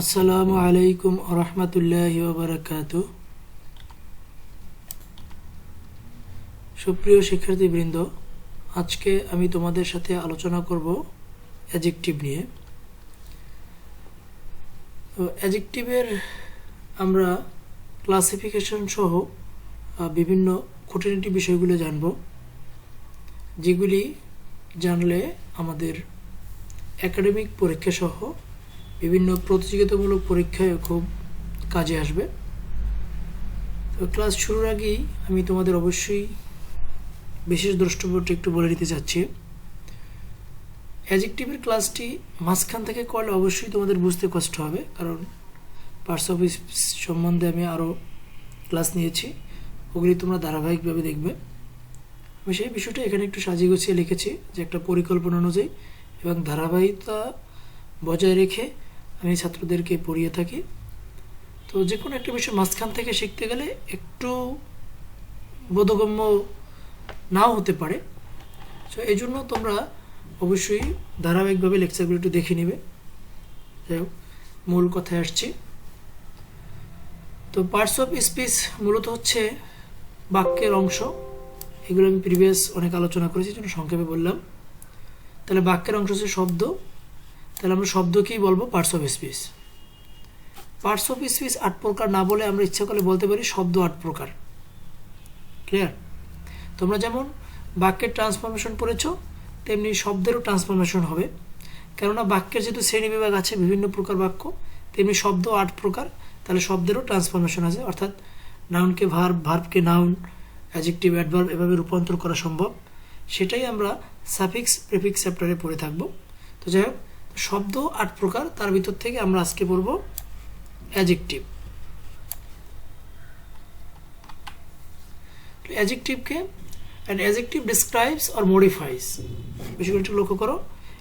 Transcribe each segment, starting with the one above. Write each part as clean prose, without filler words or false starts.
আসসালামু আলাইকুম রহমতুল্লাহি ওয়া বারাকাতুহু। সুপ্রিয় শিক্ষার্থীবৃন্দ, আজকে আমি তোমাদের সাথে আলোচনা করব অ্যাডজেক্টিভ নিয়ে। তো অ্যাডজেক্টিভের আমরা ক্লাসিফিকেশন সহ বিভিন্ন খুঁটিনাটি বিষয়গুলো জানব, যেগুলি জানলে আমাদের একাডেমিক পরীক্ষা সহ বিভিন্ন প্রতিযোগিতামূলক পরীক্ষায় খুব কাজে আসবে। তো ক্লাস শুরুর আগেই আমি তোমাদের অবশ্যই বিশেষ দ্রষ্টব্যটি একটু বলে দিতে চাচ্ছি। অ্যাডজেক্টিভের ক্লাসটি মাঝখান থেকে করলে অবশ্যই তোমাদের বুঝতে কষ্ট হবে, কারণ পার্টস অফ স্পিচ সম্বন্ধে আমি আরও ক্লাস নিয়েছি, ওগুলি তোমরা ধারাবাহিকভাবে দেখবে। আমি সেই বিষয়টা এখানে একটু সাজিয়ে গুছিয়ে লিখেছি, যে একটা পরিকল্পনা অনুযায়ী এবং ধারাবাহিকতা বজায় রেখে আমি ছাত্রদেরকে পড়িয়ে থাকি। তো যে কোনো একটা বিষয় মাঝখান থেকে শিখতে গেলে একটু বোধগম্য নাও হতে পারে। তো এই জন্য তোমরা অবশ্যই ধারাবাহিকভাবে লেকচারগুলো একটু দেখে নেবে। যাই হোক, মূল কথায় আসছি। তো পার্টস অফ স্পিচ মূলত হচ্ছে বাক্যের অংশ। এগুলো আমি প্রিভিয়াস অনেক আলোচনা করেছি, জন্য সংক্ষেপে বললাম। তাহলে বাক্যের অংশ হচ্ছে শব্দ, তাহলে আমরা শব্দকেই বলবো parts of speech. Parts of speech 8 প্রকার না বলে আমরা ইচ্ছা করলে বলতে পারি শব্দ 8 প্রকার। ক্লিয়ার? তোমরা যেমন বাক্যের ট্রান্সফরমেশন পড়েছো, তেমনি শব্দেরও ট্রান্সফরমেশন হবে। কেননা বাক্যের যেহেতু শ্রেণীবিভাগ আছে বিভিন্ন প্রকার বাক্য, তেমনি শব্দ 8 প্রকার, তাহলে শব্দেরও ট্রান্সফরমেশন আছে। অর্থাৎ নাউনকে ভার্ব, ভার্বকে নাউন, অ্যাডজেক্টিভ, অ্যাডভার্ব এভাবে রূপান্তর করা সম্ভব। সেটাই আমরা সাফিক্স প্রিফিক্স চ্যাপ্টারে পড়ে থাকবো। তো যাই হোক, শব্দ 8 প্রকার, তার ভিতর থেকে আমরা আজকে পড়ব অ্যাডজেক্টিভ। অ্যাডজেক্টিভকে an adjective describes or modifies, বিষয়গুলো একটু লক্ষ্য করো।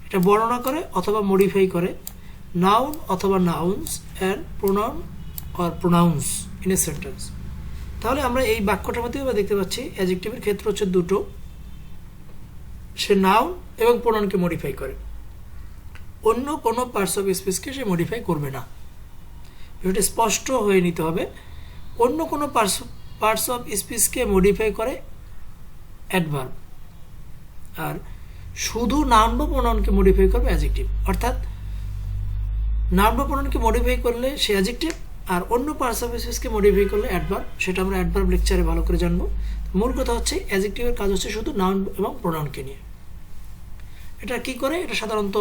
এটা বর্ণনা করে অথবা মডিফাই করে নাউন অথবা nouns and pronoun or pronouns in a sentence. তাহলে আমরা এই বাক্যটার মধ্যে আমরা দেখতে পাচ্ছি অ্যাডজেক্টিভের ক্ষেত্র হচ্ছে দুটো, সে নাউন এবং প্রোনাউনকে মডিফাই করে, অন্য কোনো পার্টস অফ স্পিচকে সে মডিফাই করবে না। এটা স্পষ্ট হয়ে নিতে হবে। অন্য কোনো পার্টস অফ স্পিচকে মডিফাই করে অ্যাডভার্ব, আর শুধু নাউন বা প্রোনাউনকে মডিফাই করবে অ্যাডজেক্টিভ। অর্থাৎ নাউন বা প্রোনাউনকে মডিফাই করলে সে অ্যাডজেক্টিভ, আর অন্য পার্টস অফ স্পিচকে মডিফাই করলে অ্যাডভার্ব। সেটা আমরা অ্যাডভার্ব লেকচারে ভালো করে জানবো। মূল কথা হচ্ছে অ্যাডজেক্টিভের কাজ হচ্ছে শুধু নাউন এবং প্রোনাউনকে নিয়ে। এটা কি করে? এটা সাধারণত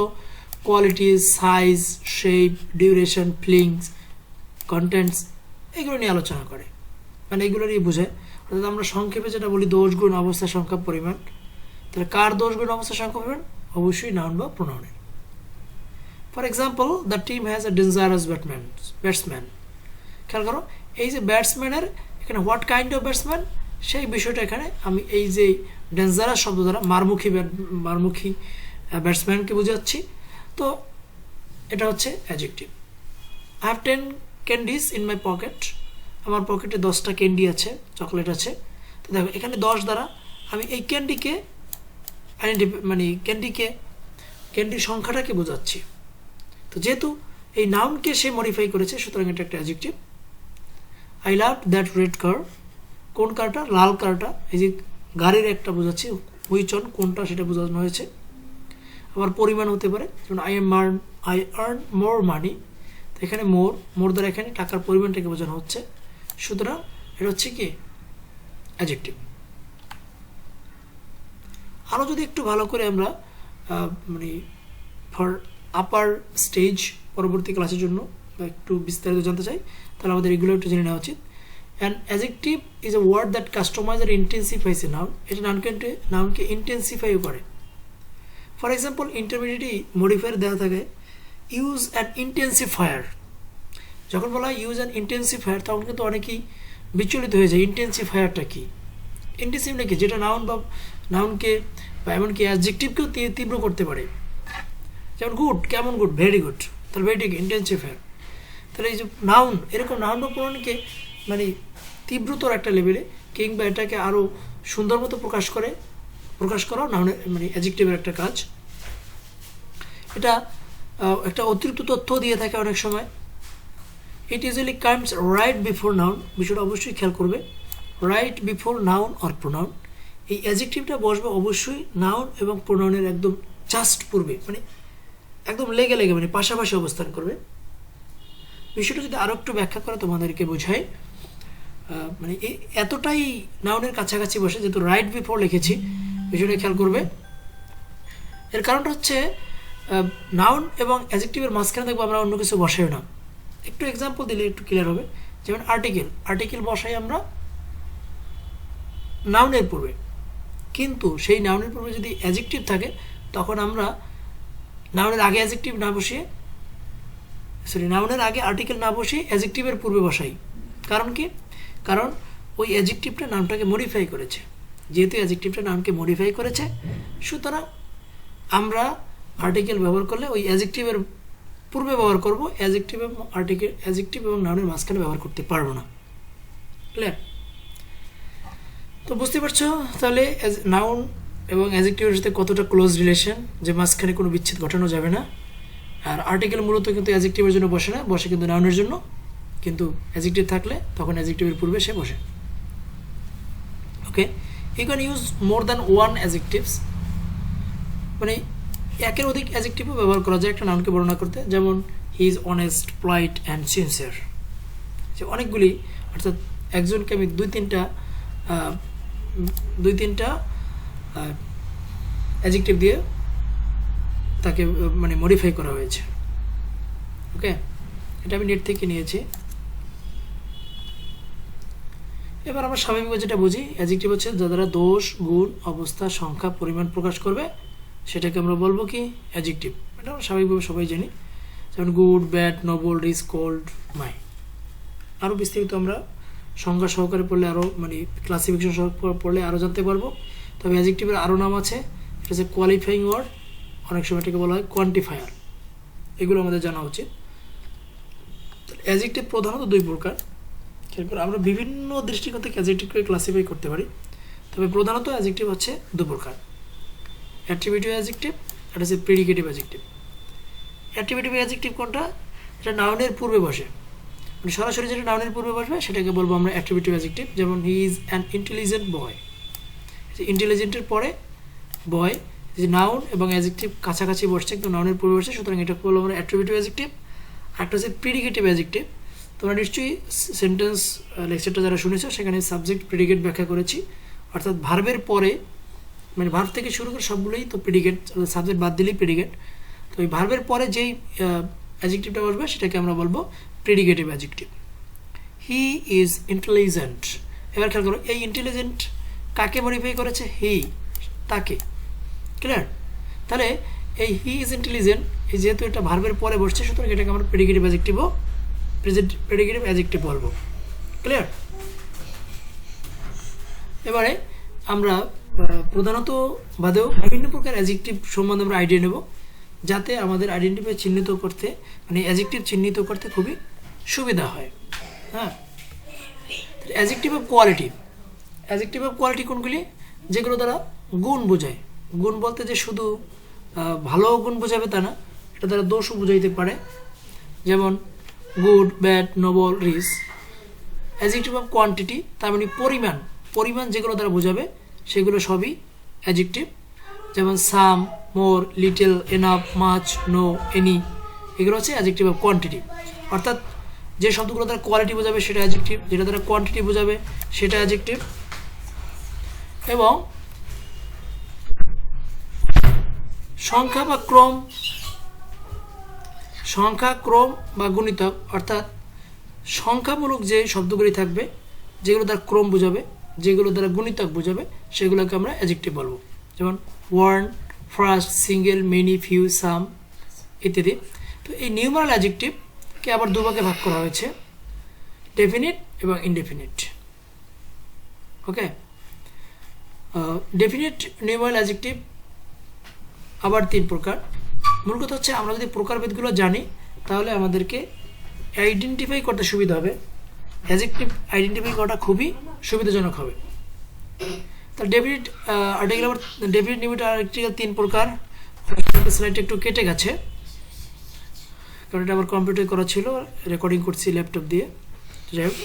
qualities, size, shape, duration, feelings, contents এগুলো নিয়ে আলোচনা করে, মানে এগুলো নিয়ে বোঝায়। অর্থাৎ আমরা সংক্ষেপে যেটা বলি দোষ গুণ অবস্থা সংখ্যা পরিমাণ, তাহলে কার দোষ গুণ অবস্থা সংখ্যা পরিমাণ? অবশ্যই নাউন বা প্রোনাউনের। For example, the team has a dangerous batsman. খেয়াল করো, এই যে ব্যাটসম্যানের এখানে হোয়াট কাইন্ড অফ ব্যাটসম্যান, সেই বিষয়টা এখানে আমি এই যে ডেঞ্জারাস শব্দ দ্বারা মারমুখী ব্যাটসম্যানকে বোঝাচ্ছি। তো এটা হচ্ছে adjective. I have 10 candies in my pocket. আমার পকেটে 10টা ক্যান্ডি আছে, চকলেট আছে। তো দেখো, এখানে 10 দ্বারা আমি এই ক্যান্ডিকে মানে ক্যান্ডির সংখ্যাটাকে বোঝাচ্ছি। তো যেহেতু এই নাউনকে সে মডিফাই করেছে, সুতরাং এটা একটা adjective. I love that red কার। কোন কারটা? লাল কারটা। এই যে গাড়ির একটা বোঝাচ্ছি, হুইচ অন, কোনটা সেটা বোঝানো হয়েছে। আবার পরিমাণ হতে পারে, যেমন আই আর্ন মোর মানি। তো এখানে মোর দ্বারা এখানে টাকার পরিমাণটাকে বোঝানো হচ্ছে। সুতরাং এটা হচ্ছে কি? অ্যাডজেক্টিভ। আরও যদি একটু ভালো করে আমরা মানে ফর আপার স্টেজ পরবর্তী ক্লাসের জন্য একটু বিস্তারিত জানতে চাই, তাহলে আমাদের এগুলো একটু জেনে নেওয়া উচিত। An adjective is a word that customise or intensifies a noun. এটা নাউনকে ইন্টেন্সিফাইও করে। ফর এক্সাম্পল, ইন্টারমিডিয়েটে মডিফায়ার দেওয়া থাকে ইউজ অ্যান ইন্টেন্সিফায়ার। যখন বলা হয় ইউজ অ্যান ইন্টেন্সিফায়ার, তখন কিন্তু অনেকেই বিচলিত হয়ে যায়। ইন্টেন্সিফায়ারটা কি? ইন্টেন্সিভ নাকি, যেটা নাউনকে বা এমনকি অ্যাডজেক্টিভকেও তীব্র করতে পারে। যেমন গুড, কেমন গুড? Very good. তাহলে ভেরি ইন্টেন্সিফায়ার। তাহলে এই যে নাউন, এরকম নাউন বা প্রোনাউনকে মানে তীব্রতর একটা লেভেলে, কিংবা এটাকে আরও সুন্দর মতো প্রকাশ করা নাউনের মানে অ্যাডজেক্টিভের একটা কাজ। এটা একটা অতিরিক্ত তথ্য দিয়ে থাকে অনেক সময়। It usually comes right before noun, বিষয়টা অবশ্যই খেয়াল করবে, right before noun or pronoun. এই অ্যাডজেক্টিভটা বসবে অবশ্যই নাউন এবং প্রোনাউনের একদম জাস্ট পূর্বে, মানে একদম লেগে লেগে, মানে পাশাপাশি অবস্থান করবে। বিষয়টা যদি আরও একটু ব্যাখ্যা করে তোমাদেরকে বোঝাই, মানে এতটাই নাউনের কাছাকাছি বসে, যেহেতু রাইট বিফোর লিখেছি, বিষয়টা খেয়াল করবে। এর কারণটা হচ্ছে নাউন এবং অ্যাডজেক্টিভের মাঝখানে দেখবো আমরা অন্য কিছু বসাই না। একটু এক্সাম্পল দিলে একটু ক্লিয়ার হবে। যেমন আর্টিকেল বসাই আমরা নাউনের পূর্বে, কিন্তু সেই নাউনের পূর্বে যদি অ্যাডজেক্টিভ থাকে তখন আমরা নাউনের আগে অ্যাডজেক্টিভ না বসিয়ে, নাউনের আগে আর্টিকেল না বসিয়ে অ্যাডজেক্টিভের পূর্বে বসাই। কারণ কি? কারণ ওই অ্যাডজেক্টিভটা নাউনটাকে মডিফাই করেছে। যেহেতু অ্যাডজেক্টিভটা নাউনকে মডিফাই করেছে, সুতরাং আমরা আর্টিকেল ব্যবহার করলে ওই অ্যাডজেক্টিভের পূর্বে ব্যবহার করব, অ্যাডজেক্টিভ এবং নাউনের মাঝখানে ব্যবহার করতে পারবো না। ক্লিয়ার? তো বুঝতে পারছো তাহলে নাউন এবং অ্যাডজেক্টিভের সাথে কতটা ক্লোজ রিলেশন, যে মাঝখানে কোনো বিচ্ছেদ ঘটানো যাবে না। আর আর্টিকেল মূলত কিন্তু অ্যাডজেক্টিভের জন্য বসে না, বসে কিন্তু নাউনের জন্য। কিন্তু অ্যাডজেক্টিভ থাকলে তখন অ্যাডজেক্টিভের পূর্বে সে বসে। Okay, you can use more than one adjectives, মানে একের অধিক অ্যাডজেক্টিভও ব্যবহার করা যায় একটা নাউনকে বর্ণনা করতে। যেমন he is honest, polite and sincere. যে অনেকগুলি, অর্থাৎ একজনকে আমি দুই তিনটা অ্যাডজেক্টিভ দিয়ে তাকে মানে মডিফাই করা হয়েছে। ওকে, এটা আমি নেট থেকে নিয়েছি। এবার আমরা স্বাভাবিকভাবে যেটা বুঝি, অ্যাডজেক্টিভ হচ্ছে যা দ্বারা দোষ, গুণ, অবস্থা, সংখ্যা, পরিমাণ প্রকাশ করবে, সেটাকে আমরা বলবো কি? অ্যাডজেক্টিভ। এটা আমরা স্বাভাবিকভাবে সবাই জানি। যেমন good, bad, noble, rich, cold, my. আরও বিস্তারিত আমরা সংজ্ঞা সহকারে পড়লে, আরও মানে ক্লাসিফিকেশন সহকারে পড়লে আরও জানতে পারবো। তবে অ্যাডজেক্টিভের আরও নাম আছে, এটা হচ্ছে কোয়ালিফাইং ওয়ার্ড, অনেক সময় এটাকে বলা হয় কোয়ান্টিফায়ার। এগুলো আমাদের জানা উচিত। অ্যাডজেক্টিভ প্রধানত দুই প্রকার। আমরা বিভিন্ন দৃষ্টিকোণ থেকে অ্যাডজেক্টিভকে ক্লাসিফাই করতে পারি, তবে প্রধানত অ্যাডজেক্টিভ হচ্ছে দু প্রকার, অ্যাট্রিবিউটিভ অ্যাডজেক্টিভ আর হচ্ছে প্রেডিকেটিভ অ্যাডজেক্টিভ। অ্যাট্রিবিউটিভ অ্যাডজেক্টিভ কোনটা? এটা নাউনের পূর্বে বসে, মানে সরাসরি যেটা নাউনের পূর্বে বসবে সেটাকে বলবো আমরা অ্যাট্রিবিউটিভ অ্যাডজেক্টিভ। যেমন he is an intelligent boy. ইন্টেলিজেন্টের পরে বয়, যে নাউন এবং অ্যাডজেক্টিভ কাছাকাছি বসছে, কিন্তু নাউনের পূর্বে বসছে, সুতরাং এটা বলবো আমরা অ্যাট্রিবিউটিভ অ্যাডজেক্টিভ। একটা হচ্ছে প্রেডিকেটিভ অ্যাডজেক্টিভ। তোমরা নিশ্চয়ই সেন্টেন্স লেকচারটা যারা শুনেছো সেখানে সাবজেক্ট প্রেডিকেট ব্যাখ্যা করেছি, অর্থাৎ ভার্বের পরে, মানে ভার্ব থেকে শুরু করে সবগুলোই তো প্রেডিকেট, সাবজেক্ট বাদ দিলেই প্রেডিকেট। তো এই ভার্বের পরে যেই অ্যাডজেক্টিভটা বসবে সেটাকে আমরা বলবো predicative adjective. He is intelligent. এবার খেয়াল করো, এই ইন্টেলিজেন্ট কাকে মডিফাই করেছে? হি, তাকে। ক্লিয়ার? তাহলে এই হি ইজ ইন্টেলিজেন্ট, এই যেহেতু এটা ভার্বের পরে বসছে, সুতরাং এটাকে আমরা প্রেডিকেটিভ অ্যাডজেক্টিভ বলবো। ক্লিয়ার? এবারে আমরা প্রধানত বাদেও বিভিন্ন প্রকার অ্যাডজেক্টিভ সম্বন্ধে আমরা আইডিয়া নেব, যাতে আমাদের আইডেন্টিফাই চিহ্নিত করতে, মানে অ্যাডজেক্টিভ চিহ্নিত করতে খুবই সুবিধা হয়। হ্যাঁ, adjective of quality. Adjective of quality কোনগুলি? যেগুলো দ্বারা গুণ বোঝায়। গুণ বলতে যে শুধু ভালো গুণ বোঝাবে তা না, এটা দ্বারা দোষও বোঝাইতে পারে। যেমন good, bad, noble, rich. Adjective of quantity, তার মানে পরিমাণ যেগুলো দ্বারা বোঝাবে সেগুলো সবই অ্যাডজেক্টিভ। যেমন some, more, little, enough, much, no, any, এগুলো হচ্ছে অ্যাডজেক্টিভ অফ কোয়ান্টিটি। অর্থাৎ যে শব্দগুলো দ্বারা কোয়ালিটি বোঝাবে সেটা অ্যাডজেক্টিভ, যেটা দ্বারা কোয়ান্টিটি বোঝাবে সেটা অ্যাডজেক্টিভ। এবং সংখ্যা, ক্রম বা গুণিতক, অর্থাৎ সংখ্যামূলক যে শব্দগুলি থাকবে, যেগুলো দ্বারা ক্রম বোঝাবে, যেগুলো দ্বারা গুণিতক বোঝাবে, সেগুলোকে আমরা অ্যাডজেক্টিভ বলবো। যেমন one, first, single, many, few, some ইত্যাদি। তো এই নিউমারাল অ্যাডজেক্টিভকে আবার দুভাগে ভাগ করা হয়েছে, ডেফিনিট এবং ইনডেফিনিট। ওকে, ডেফিনিট নিউমারাল অ্যাডজেক্টিভ আবার তিন প্রকার। মূল কথা হচ্ছে আমরা যদি প্রকারভেদগুলো জানি তাহলে আমাদেরকে আইডেন্টিফাই করতে সুবিধা হবে, অ্যাডজেক্টিভ আইডেন্টিফাই করাটা খুবই সুবিধাজনক হবে। তার ডেফিনিট নিউমারাল আর্টিকেল তিন প্রকার। স্লাইডটা একটু কেটে গেছে, কারণ এটা আমার কম্পিউটার করা ছিল, রেকর্ডিং করছি ল্যাপটপ দিয়ে। যাই হোক,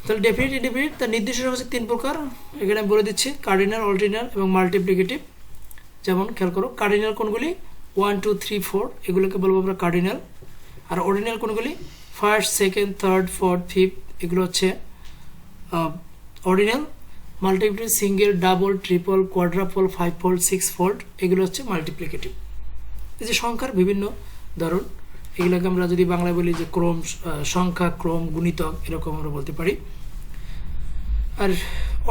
তাহলে ডেফিনিট ইনডেফিনিট তার নির্দিষ্ট সংখ্যা হচ্ছে 3 প্রকার। এখানে বলে দিচ্ছি কার্ডিনাল, অর্ডিনাল এবং মাল্টিপ্লিকেটিভ। যেমন খেয়াল করো, কার্ডিনাল কোনগুলি 1 2 3 4 এগুলোকে বলবো আমরা কার্ডিনাল। আর অর্ডিনাল কোনগুলি 1st 2nd 3rd 4th 5th এগুলো হচ্ছে ordinal. Multiplicative single, double, triple, quadruple, 5 fold, 6 fold এগুলো হচ্ছে মাল্টিপ্লিকেটিভ। এই যে সংখ্যার বিভিন্ন ধরন, এগুলোকে আমরা যদি বাংলায় বলি যে ক্রম, সংখ্যা, ক্রম, গুণিতক এরকম আমরা বলতে পারি। আর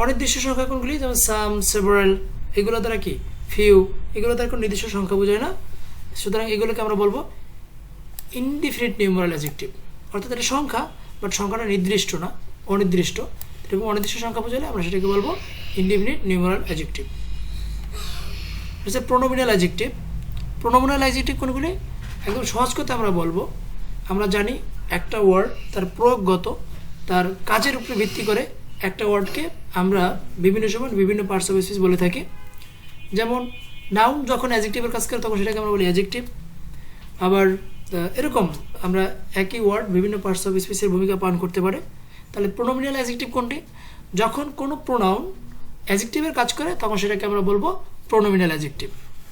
অনির্দিষ্ট সংখ্যা কোনগুলি, যেমন সাম, সেভারাল এগুলো দ্বারা কি, ফিউ এগুলো দ্বারা কোনো নির্দিষ্ট সংখ্যা বোঝায় না। সুতরাং এগুলোকে আমরা বলবো ইনডিফিনিট নিউমারাল অ্যাডজেক্টিভ। অর্থাৎ এটা সংখ্যা, বাট সংখ্যাটা নির্দিষ্ট না, অনির্দিষ্ট। এরকম অনির্দিষ্ট সংখ্যা বোঝালে আমরা সেটাকে বলবো ইনডিফিনিট নিউমারাল অ্যাডজেক্টিভ। হচ্ছে প্রোনোমিনাল অ্যাডজেক্টিভ। প্রোনোমিনাল অ্যাডজেক্টিভ কোনগুলি, একদম সহজ কথা আমরা বলবো, আমরা জানি একটা ওয়ার্ড তার প্রয়োগগত, তার কাজের উপরে ভিত্তি করে একটা ওয়ার্ডকে আমরা বিভিন্ন সময় বিভিন্ন পার্টস অফ স্পিচ বলে থাকি। যেমন নাউন যখন অ্যাডজেক্টিভের কাজ করে তখন সেটাকে আমরা বলি অ্যাডজেক্টিভ। আবার এরকম আমরা একই ওয়ার্ড বিভিন্ন পার্টস অফ স্পিচের ভূমিকা পালন করতে পারে। তাহলে প্রোনোমিনাল অ্যাডজেক্টিভ কোনটি, যখন কোনো প্রোনাউন অ্যাডজেক্টিভের কাজ করে তখন সেটাকে আমরা বলবো প্রোনোমিনাল অ্যাডজেক্টিভ।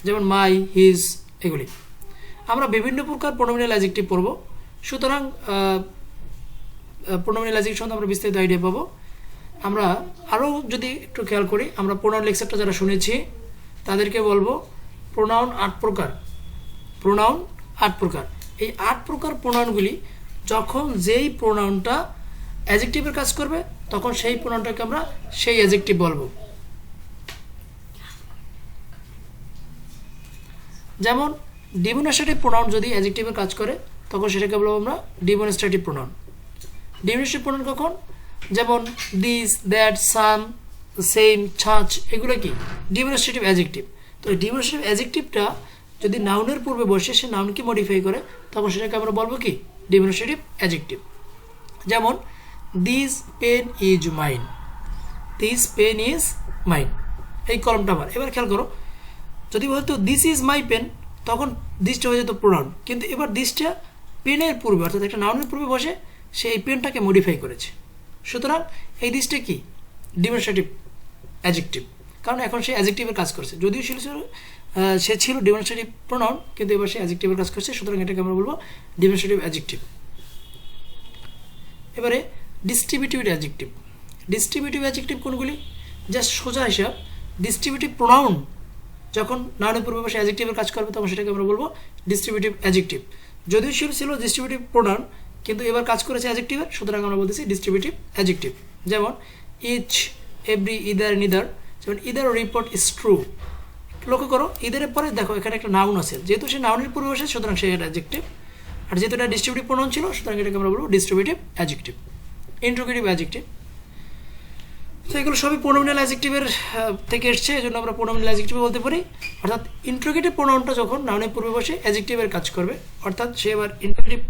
যেমন মাই, হিজ এগুলি। আমরা বিভিন্ন প্রকার প্রোনোমিনাল অ্যাডজেক্টিভ পড়ব। সুতরাং প্রোনোমিনাল অ্যাডজেক্টিভ সম্বন্ধে আমরা বিস্তারিত আইডিয়া পাবো। আমরা আরও যদি একটু খেয়াল করি, আমরা প্রোনাউন লেকচারটা যারা শুনেছি তাদেরকে বলবো প্রোনাউন 8 প্রকার। প্রোনাউন 8 প্রকার। এই 8 প্রকার প্রোনাউনগুলি যখন যেই প্রোনাউনটা অ্যাডজেক্টিভের কাজ করবে তখন সেই প্রোনাউনটাকে আমরা সেই অ্যাডজেক্টিভ বলবো। যেমন ডিমনস্ট্রেটিভ প্রোনাউন যদি অ্যাডজেক্টিভের কাজ করে তখন সেটাকে বলবো আমরা ডিমনস্ট্রেটিভ প্রোনাউন। ডিমনস্ট্রেটিভ প্রোনাউন কখন, যেমন দিস, দ্যাট, সাম, সেম, ছাঁচ এগুলো কি ডিমনস্ট্রেটিভ অ্যাডজেক্টিভ। তো এই ডিমনস্ট্রেটিভ অ্যাডজেক্টিভটা যদি নাউনের পূর্বে বসে সে নাউনকে মডিফাই করে তখন সেটাকে আমরা বলবো কি ডিমনস্ট্রেটিভ অ্যাডজেক্টিভ। যেমন this pen is mine, this pen is mine, এই কলমটা আমার। এবার খেয়াল করো, যদি বলতো দিস ইজ মাই পেন তখন দিসটা হয়ে যেত প্রোনাউন, কিন্তু এবার দিসটা পেনের পূর্বে অর্থাৎ একটা নাউনের পূর্বে বসে সে এই পেনটাকে মডিফাই করেছে। সুতরাং এই দিসটা কি ডিমনস্ট্রেটিভ অ্যাডজেক্টিভ, কারণ এখন সে অ্যাডজেক্টিভের কাজ করছে। যদিও সে ছিল ডিমনস্ট্রেটিভ প্রোনাউন কিন্তু এবার সে অ্যাডজেক্টিভের কাজ করছে, সুতরাং এটাকে আমরা বলবো ডিমনস্ট্রেটিভ অ্যাডজেক্টিভ। এবারে ডিস্ট্রিবিউটিভ অ্যাডজেক্টিভ। ডিস্ট্রিবিউটিভ অ্যাডজেক্টিভ কোনগুলি, জাস্ট সোজা হিসাব, ডিস্ট্রিবিউটিভ প্রোনাউন যখন নাউনের পূর্বে বসে অ্যাডজেক্টিভের কাজ করবে তখন সেটাকে আমরা বলবো ডিস্ট্রিবিউটিভ অ্যাডজেক্টিভ। যদিও ছিল ডিস্ট্রিবিউটিভ প্রোনাউন কিন্তু এবার কাজ করেছে অ্যাডজেক্টিভের, সুতরাং আমরা বলতেছি ডিস্ট্রিবিউটিভ অ্যাডজেক্টিভ। যেমন ইচ, এভরি, ইদার, নিদার। যেমন ইদার রিপোর্ট ইজ ট্রু। লক্ষ্য করো ইদারের পরে দেখো এখানে একটা নাউন আছে, যেহেতু সে নাউনের পূর্বে বসে সুতরাং সে অ্যাডজেক্টিভ। আর যেহেতু এটা ডিস্ট্রিবিউটিভ প্রোনাউন ছিল সুতরাং এটাকে আমরা বলবো ডিস্ট্রিবিউটিভ অ্যাডজেক্টিভ। ইন্ট্রোগেটিভ অ্যাডজেক্টিভ, তো এগুলো সবই প্রোনোমিনাল অ্যাডজেক্টিভের থেকে এসছে, এই জন্য আমরা প্রোনোমিনাল অ্যাডজেক্টিভ বলতে পারি। অর্থাৎ ইন্ট্রোগেটিভ প্রোনাউনটা যখন নাউনের পূর্বে বসে অ্যাডজেক্টিভের কাজ করবে, অর্থাৎ সে এবার ইন্ট্রোগেটিভ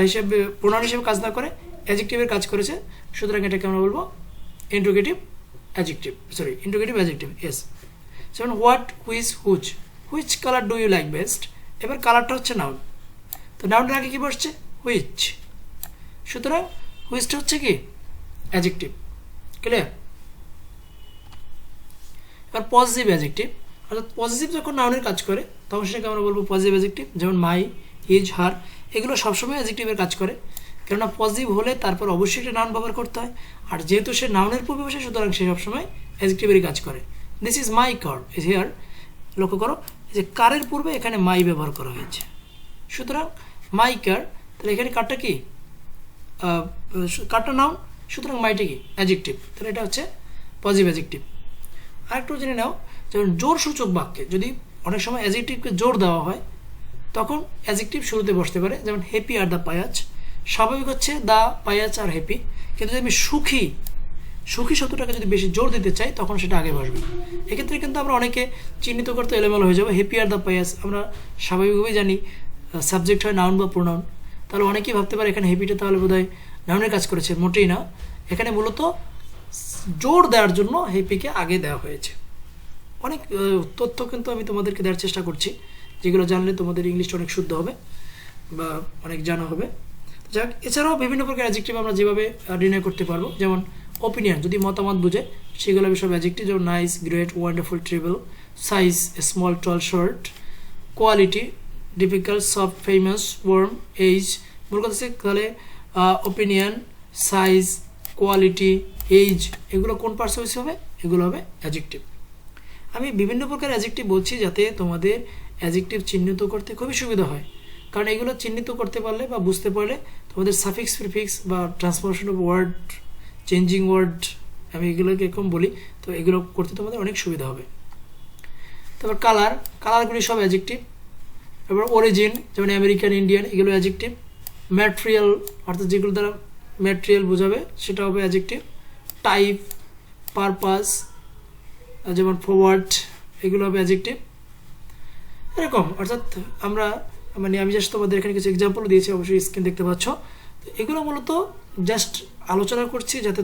হিসেবে প্রোনাউন হিসেবে কাজ না করে অ্যাডজেক্টিভের কাজ করেছে, সুতরাং এটাকে আমরা বলবো interrogative adjective, interrogative adjective. Yes, যেমন what, which, which. Which colour do you like best. এবার কালারটা হচ্ছে নাউন, তো নাউনের আগে কি বসছে হুইচ, সুতরাং হুইচটা হচ্ছে কি অ্যাডজেক্টিভ। ক্লিয়ার? এবার পজিটিভ অ্যাডজেক্টিভ, অর্থাৎ পজিটিভ যখন নাউনের কাজ করে তখন সেটাকে আমরা বলবো পজিটিভ অ্যাডজেক্টিভ। যেমন মাই, হিজ, হার এগুলো সবসময় অ্যাডজেক্টিভের কাজ করে, কেননা পজিটিভ হলে তারপর অবশ্যই একটা নাউন ব্যবহার করতে হয়। আর যেহেতু সে নাউনের পূর্বে বসে সুতরাং সে সবসময় অ্যাডজেক্টিভেরই কাজ করে। This is my car is here. লক্ষ্য করো যে কারের পূর্বে এখানে মাই ব্যবহার করা হয়েছে, সুতরাং মাই কার। তাহলে এখানে কারটা কি, কারটা নাউন, সুতরাং মাইটা কি অ্যাডজেক্টিভ। তাহলে এটা হচ্ছে পজিটিভ অ্যাডজেক্টিভ। আরেকটু জেনে নাও, যেমন জোর সূচক বাক্যে যদি অনেক সময় অ্যাডজেক্টিভকে জোর দেওয়া হয় তখন অ্যাডজেক্টিভ শুরুতে বসতে পারে। যেমন হ্যাপি আর দ্য পায়াচ, স্বাভাবিক হচ্ছে দ্য পায়াচ আর হ্যাপি, কিন্তু যদি আমি সুখী শব্দটাকে যদি বেশি জোর দিতে চাই তখন সেটা আগে বসবে। এক্ষেত্রে কিন্তু আমরা অনেকে চিহ্নিত করতে এলোমেলো হয়ে যাবে। হ্যাপি আর দ্য পায়াচ আমরা স্বাভাবিকভাবেই জানি সাবজেক্ট হয় নাউন বা প্রোনাউন, তাহলে অনেকেই ভাবতে পারে এখানে হ্যাপিটা তাহলে বোধহয় নাউনের কাজ করেছে, মোটেই না। এখানে মূলত জোর দেওয়ার জন্য হ্যাপিকে আগে দেওয়া হয়েছে। অনেক তথ্য কিন্তু আমি তোমাদেরকে দেওয়ার চেষ্টা করছি, যেগুলো জানলে তোমাদের ইংলিশটা অনেক শুদ্ধ হবে বা অনেক জানা হবে। যাক, এছাড়াও বিভিন্ন প্রকার অ্যাডজেক্টিভ আমরা যেভাবে নির্ণয় করতে পারবো, যেমন ওপিনিয়ন যদি মতামত বোঝে, সেগুলো সব অ্যাডজেক্টিভ, যেমন nice, great, wonderful, terrible. Size, small, tall, short. Quality, difficult, soft, famous, warm, age. মূল কথা হচ্ছে তাহলে ওপিনিয়ন, সাইজ, কোয়ালিটি, এজ, এগুলো কোন পার্সেন্টেজ হবে? এগুলো হবে অ্যাডজেক্টিভ। আমি বিভিন্ন প্রকার অ্যাডজেক্টিভ বলছি যাতে তোমাদের অ্যাডজেক্টিভ চিহ্নিত করতে খুবই সুবিধা হয়, কারণ এগুলো চিহ্নিত করতে পারলে বা বুঝতে পারলে তোমাদের সাফিক্স, প্রিফিক্স বা transformation of word, changing word, আমি এগুলোকে এরকম বলি, তো এগুলো করতে তোমাদের অনেক সুবিধা হবে। তারপর কালার, কালারগুলি সব অ্যাডজেক্টিভ। এবার অরিজিন, যেমন আমেরিকান, ইন্ডিয়ান, এগুলো অ্যাডজেক্টিভ। ম্যাটেরিয়াল, অর্থাৎ যেগুলো দ্বারা ম্যাটেরিয়াল বোঝাবে সেটা হবে অ্যাডজেক্টিভ। টাইপ, পারপাস, যেমন ফরওয়ার্ড, এগুলো হবে অ্যাডজেক্টিভ। এরকম, অর্থাৎ আমি জাস্ট তোমাদের এখানে কিছু এক্সাম্পল দিয়েছি, অবশ্যই স্ক্রিন দেখতে পাচ্ছ। তো এগুলো মূলত জাস্ট আলোচনা করছি যাতে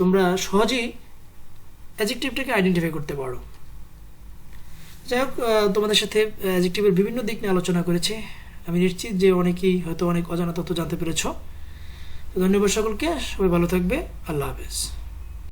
তোমরা সহজেই অ্যাডজেক্টিভটাকে আইডেন্টিফাই করতে পারো। যাই হোক, তোমাদের সাথে অ্যাডজেক্টিভের বিভিন্ন দিক নিয়ে আলোচনা করেছি। আমি নিশ্চিত যে অনেকেই হয়তো অনেক অজানা তথ্য জানতে পেরেছ। ধন্যবাদ সকলকে, সবাই ভালো থাকবে। আল্লাহ হাফেজ।